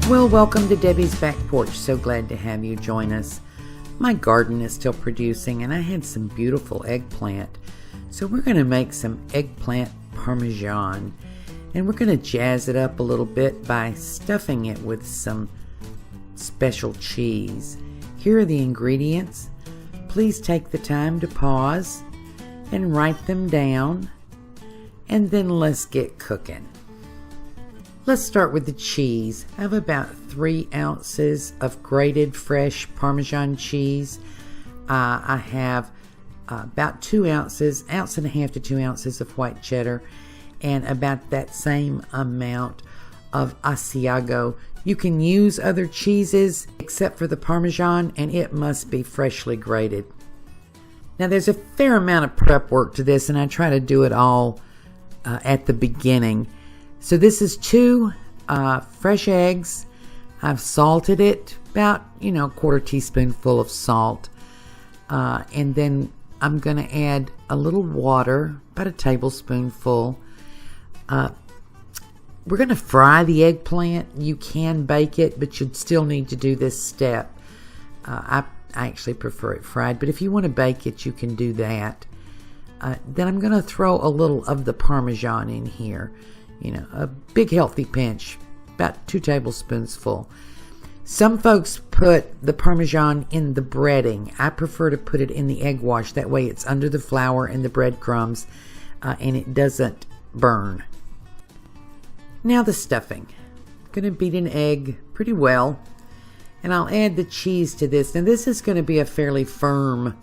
Well, welcome to Debbie's Back Porch. So glad to have you join us. My garden is still producing and I had some beautiful eggplant. So we're going to make some eggplant parmesan. And we're going to jazz it up a little bit by stuffing it with some special cheese. Here are the ingredients. Please take the time to pause and write them down. And then let's get cooking. Let's start with the cheese. I have about 3 ounces of grated fresh Parmesan cheese. I have about 2 ounces, 1.5 to 2 ounces of white cheddar, and about that same amount of Asiago. You can use other cheeses except for the Parmesan, and it must be freshly grated. Now there's a fair amount of prep work to this, and I try to do it all at the beginning. So this is 2 fresh eggs. I've salted it, about, 1/4 teaspoonful of salt. And then I'm going to add a little water, about a tablespoonful. We're going to fry the eggplant. You can bake it, but you'd still need to do this step. I actually prefer it fried, but if you want to bake it, you can do that. Then I'm going to throw a little of the Parmesan in here. A big healthy pinch, about 2 tablespoons full. Some folks put the Parmesan in the breading. I prefer to put it in the egg wash. That way it's under the flour and the breadcrumbs, and it doesn't burn. Now the stuffing. I'm going to beat an egg pretty well, and I'll add the cheese to this. Now this is going to be a fairly firm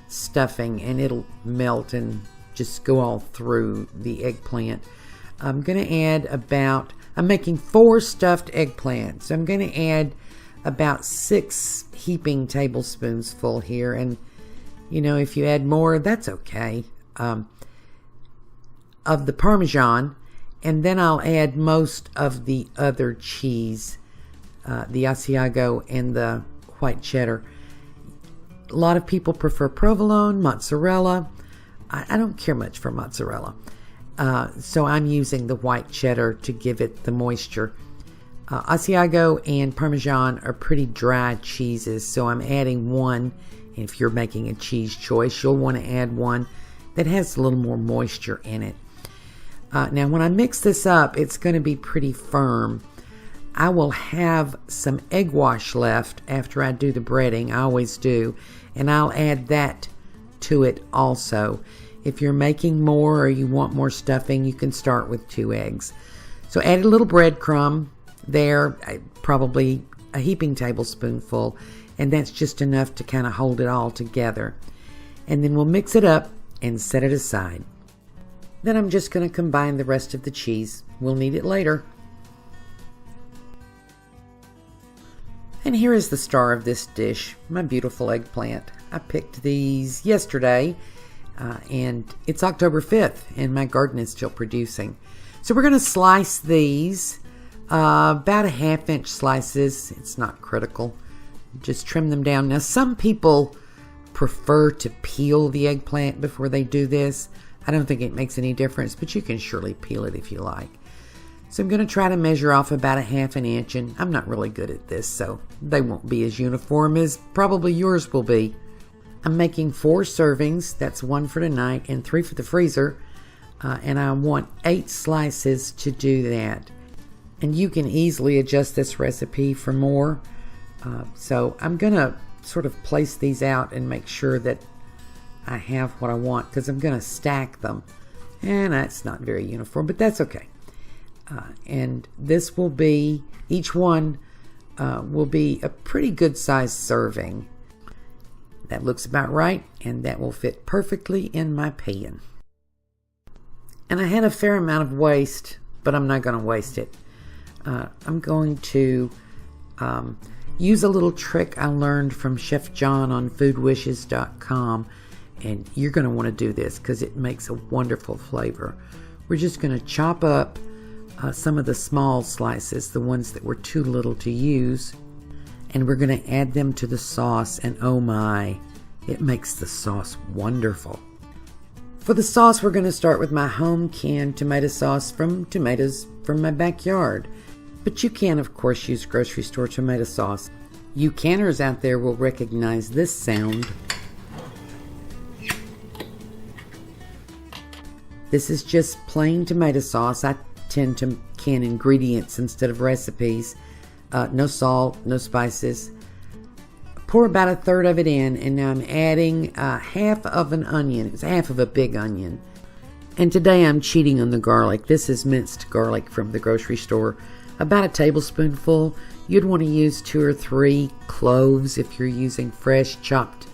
stuffing, and it'll melt and just go all through the eggplant. I'm going to add I'm making 4 stuffed eggplants. So I'm going to add about 6 heaping tablespoons full here. And, if you add more, that's okay. Of the Parmesan. And then I'll add most of the other cheese, the Asiago and the white cheddar. A lot of people prefer provolone, mozzarella. I don't care much for mozzarella. So I'm using the white cheddar to give it the moisture. Asiago and Parmesan are pretty dry cheeses, so I'm adding one. If you're making a cheese choice, you'll want to add one that has a little more moisture in it. Now when I mix this up, it's going to be pretty firm. I will have some egg wash left after I do the breading. I always do. And I'll add that to it also. If you're making more or you want more stuffing, you can start with 2 eggs. So add a little breadcrumb there, probably a heaping tablespoonful, and that's just enough to kind of hold it all together. And then we'll mix it up and set it aside. Then I'm just going to combine the rest of the cheese. We'll need it later. And here is the star of this dish, my beautiful eggplant. I picked these yesterday. And it's October 5th, and my garden is still producing. So we're going to slice these about 1/2 inch slices. It's not critical. Just trim them down. Now, some people prefer to peel the eggplant before they do this. I don't think it makes any difference, but you can surely peel it if you like. So I'm going to try to measure off about 1/2 inch, and I'm not really good at this, so they won't be as uniform as probably yours will be. I'm making 4 servings. That's 1 for tonight and 3 for the freezer. And I want 8 slices to do that. And you can easily adjust this recipe for more. So I'm going to sort of place these out and make sure that I have what I want, because I'm going to stack them. And that's not very uniform, but that's okay. And this will be, each one will be a pretty good sized serving. That looks about right, and that will fit perfectly in my pan. And I had a fair amount of waste, but I'm not going to waste it. I'm going to use a little trick I learned from Chef John on foodwishes.com, and you're going to want to do this because it makes a wonderful flavor. We're just going to chop up some of the small slices, the ones that were too little to use, and we're going to add them to the sauce, and oh my, it makes the sauce wonderful. For the sauce, we're going to start with my home canned tomato sauce from tomatoes from my backyard. but you can, of course, use grocery store tomato sauce. You canners out there will recognize this sound. This is just plain tomato sauce. I tend to can ingredients instead of recipes. No salt, no spices. Pour about 1/3 of it in, and now I'm adding half of an onion. It's half of a big onion. And today I'm cheating on the garlic. This is minced garlic from the grocery store. About a tablespoonful. You'd want to use 2 or 3 cloves if you're using fresh chopped,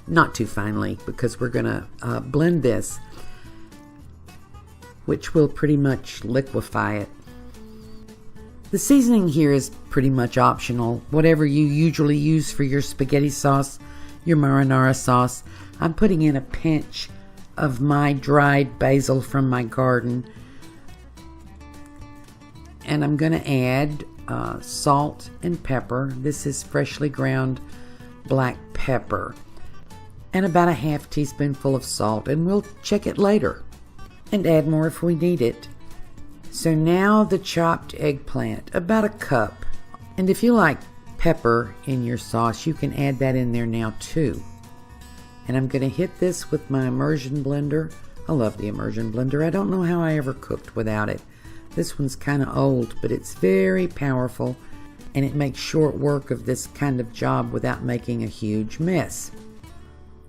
not too finely, because we're going to blend this, which will pretty much liquefy it. The seasoning here is pretty much optional. Whatever you usually use for your spaghetti sauce, your marinara sauce. I'm putting in a pinch of my dried basil from my garden. And I'm going to add salt and pepper. This is freshly ground black pepper. And about a half teaspoonful of salt. And we'll check it later and add more if we need it. So now the chopped eggplant, about a cup. And if you like pepper in your sauce, you can add that in there now too. And I'm going to hit this with my immersion blender. I love the immersion blender. I don't know how I ever cooked without it. This one's kind of old, but it's very powerful, and it makes short work of this kind of job without making a huge mess.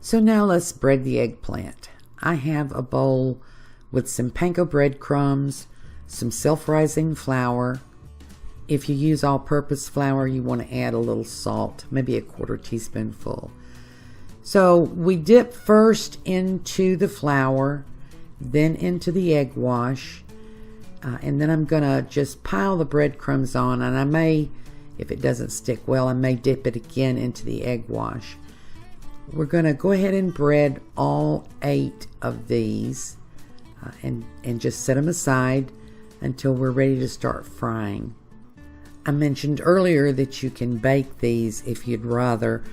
So now let's bread the eggplant. I have a bowl with some panko breadcrumbs, some self-rising flour. If you use all-purpose flour, you want to add a little salt, maybe a 1/4 teaspoonful. So we dip first into the flour, then into the egg wash, and then I'm going to just pile the breadcrumbs on, and I may, if it doesn't stick well, I may dip it again into the egg wash. We're going to go ahead and bread all 8 of these and just set them aside until we're ready to start frying. I mentioned earlier that you can bake these if you'd rather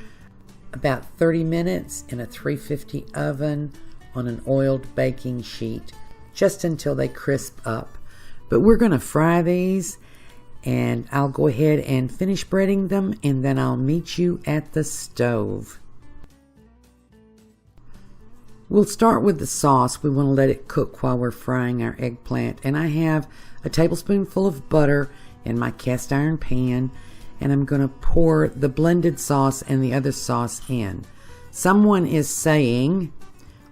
about 30 minutes in a 350 oven on an oiled baking sheet, just until they crisp up. But we're going to fry these, and I'll go ahead and finish breading them, and then I'll meet you at the stove. We'll start with the sauce. We want to let it cook while we're frying our eggplant. And I have a tablespoonful of butter in my cast iron pan, and I'm going to pour the blended sauce and the other sauce in. Someone is saying,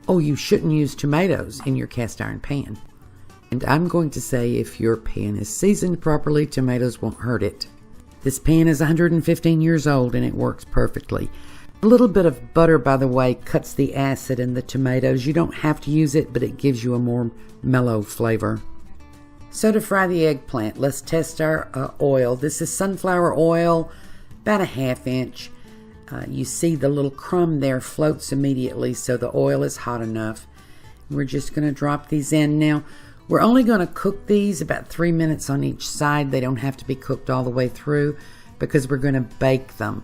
oh, you shouldn't use tomatoes in your cast iron pan. And I'm going to say if your pan is seasoned properly, tomatoes won't hurt it. This pan is 115 years old and it works perfectly. A little bit of butter, by the way, cuts the acid in the tomatoes. You don't have to use it, but it gives you a more mellow flavor. So to fry the eggplant, let's test our oil. This is sunflower oil, about a 1/2 inch. You see the little crumb there floats immediately, so the oil is hot enough. We're just going to drop these in. Now, we're only going to cook these about 3 minutes on each side. They don't have to be cooked all the way through because we're going to bake them.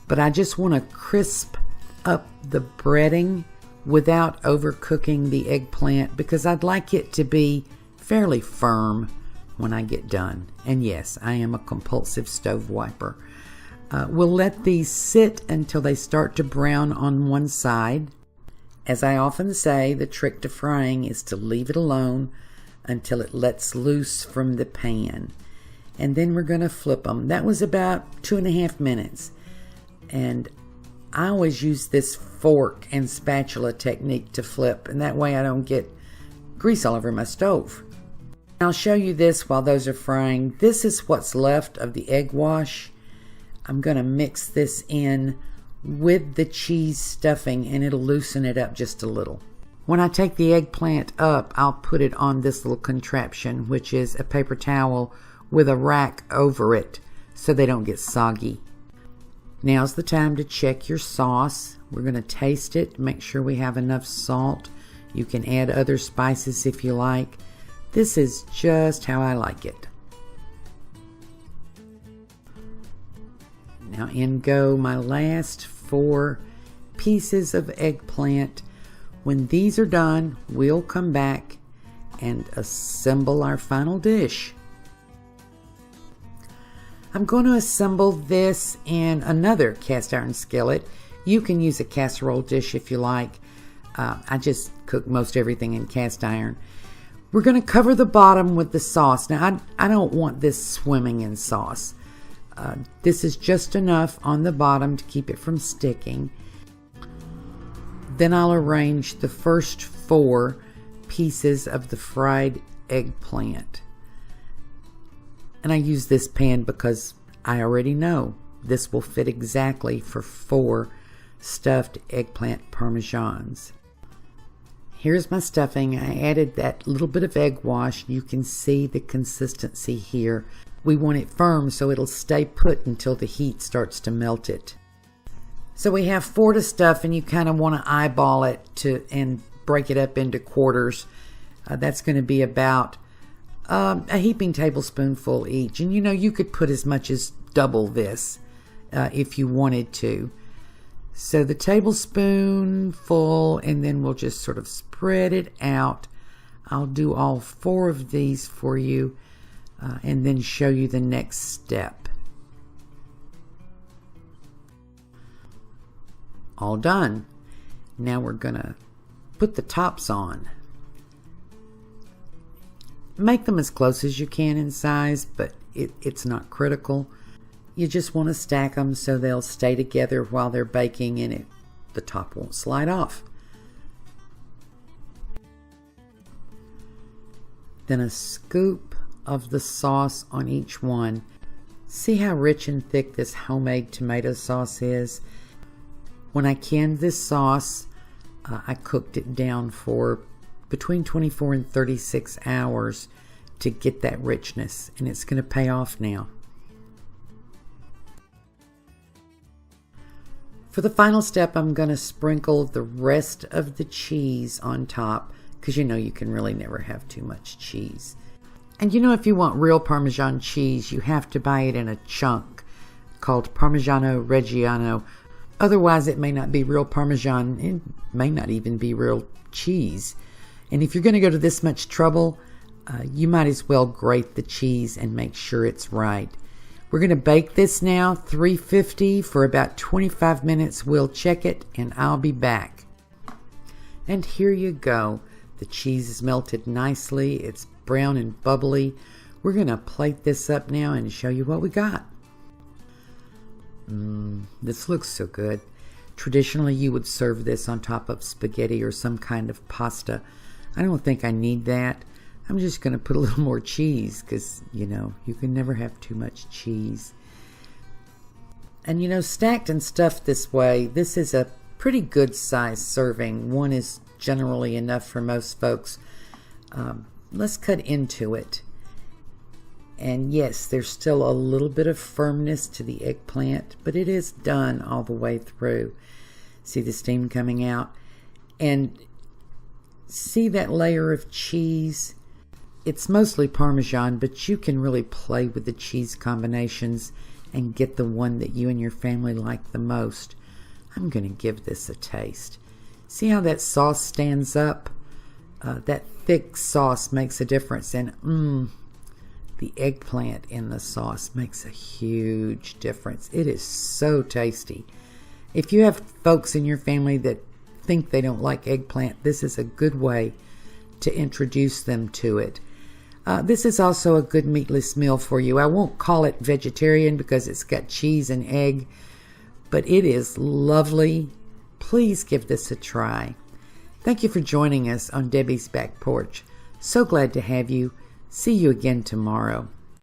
But I just want to crisp up the breading without overcooking the eggplant because I'd like it to be fairly firm when I get done. And yes, I am a compulsive stove wiper. We'll let these sit until they start to brown on one side. As I often say, the trick to frying is to leave it alone until it lets loose from the pan. And then we're going to flip them. That was about 2.5 minutes. And I always use this fork and spatula technique to flip, and that way I don't get grease all over my stove. I'll show you this while those are frying. This is what's left of the egg wash. I'm going to mix this in with the cheese stuffing, and it'll loosen it up just a little. When I take the eggplant up, I'll put it on this little contraption, which is a paper towel with a rack over it so they don't get soggy. Now's the time to check your sauce. We're going to taste it, make sure we have enough salt. You can add other spices if you like. This is just how I like it. Now in go my last 4 pieces of eggplant. When these are done, we'll come back and assemble our final dish. I'm going to assemble this in another cast iron skillet. You can use a casserole dish if you like. I just cook most everything in cast iron. We're going to cover the bottom with the sauce. Now, I don't want this swimming in sauce. This is just enough on the bottom to keep it from sticking. Then I'll arrange the first 4 pieces of the fried eggplant. And I use this pan because I already know this will fit exactly for 4 stuffed eggplant parmesans. Here's my stuffing. I added that little bit of egg wash. You can see the consistency here. We want it firm so it'll stay put until the heat starts to melt it. So we have 4 to stuff, and you kind of want to eyeball it and break it up into quarters. That's going to be about a heaping tablespoonful each. And you could put as much as double this if you wanted to. So the tablespoonful, and then we'll just sort of spread it out. I'll do all 4 of these for you and then show you the next step. All done. Now we're going to put the tops on. Make them as close as you can in size, but it's not critical. You just want to stack them so they'll stay together while they're baking, and the top won't slide off. Then a scoop of the sauce on each one. See how rich and thick this homemade tomato sauce is? When I canned this sauce, I cooked it down for between 24 and 36 hours to get that richness, and it's going to pay off now. For the final step, I'm going to sprinkle the rest of the cheese on top, because you can really never have too much cheese. And if you want real Parmesan cheese, you have to buy it in a chunk called Parmigiano Reggiano. Otherwise, it may not be real Parmesan. It may not even be real cheese. And if you're going to go to this much trouble, you might as well grate the cheese and make sure it's right. We're going to bake this now, 350 for about 25 minutes. We'll check it and I'll be back. And here you go. The cheese is melted nicely. It's brown and bubbly. We're going to plate this up now and show you what we got. This looks so good. Traditionally, you would serve this on top of spaghetti or some kind of pasta. I don't think I need that. I'm just going to put a little more cheese because, you can never have too much cheese. And, stacked and stuffed this way, this is a pretty good size serving. 1 is generally enough for most folks. Let's cut into it. And yes, there's still a little bit of firmness to the eggplant, but it is done all the way through. See the steam coming out? And see that layer of cheese? It's mostly Parmesan, but you can really play with the cheese combinations and get the one that you and your family like the most. I'm going to give this a taste. See how that sauce stands up? That thick sauce makes a difference, and the eggplant in the sauce makes a huge difference. It is so tasty. If you have folks in your family that think they don't like eggplant, this is a good way to introduce them to it. This is also a good meatless meal for you. I won't call it vegetarian because it's got cheese and egg, but it is lovely. Please give this a try. Thank you for joining us on Debbie's Back Porch. So glad to have you. See you again tomorrow.